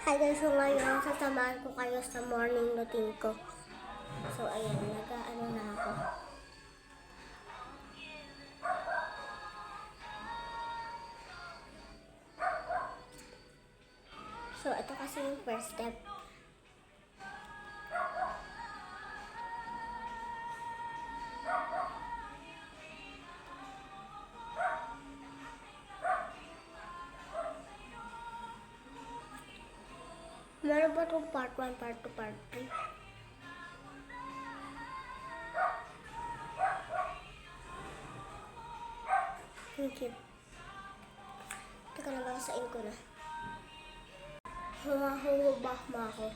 Hi guys, so ngayon sasamahan ko kayo sa morning routine ko. So ayan, nag-ano na ako. So ito kasi yung first step. Meron ba itong part 1, part 2, part 3? Thank you. Teka na, basain ko na. Humahubak mo ako.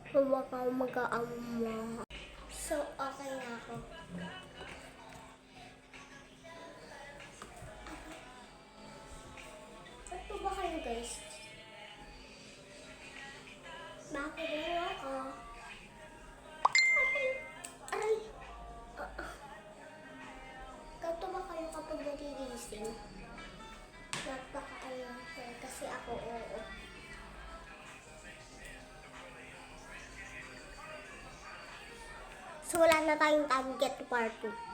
Huwag kang mag-aama. So, okay na ako. Ito ba kayo guys? Bakit na ako? Aray! Ganito ba kayo kapag nagigising? Napaka-ano kasi ako oo. So, wala na tayong target part 2.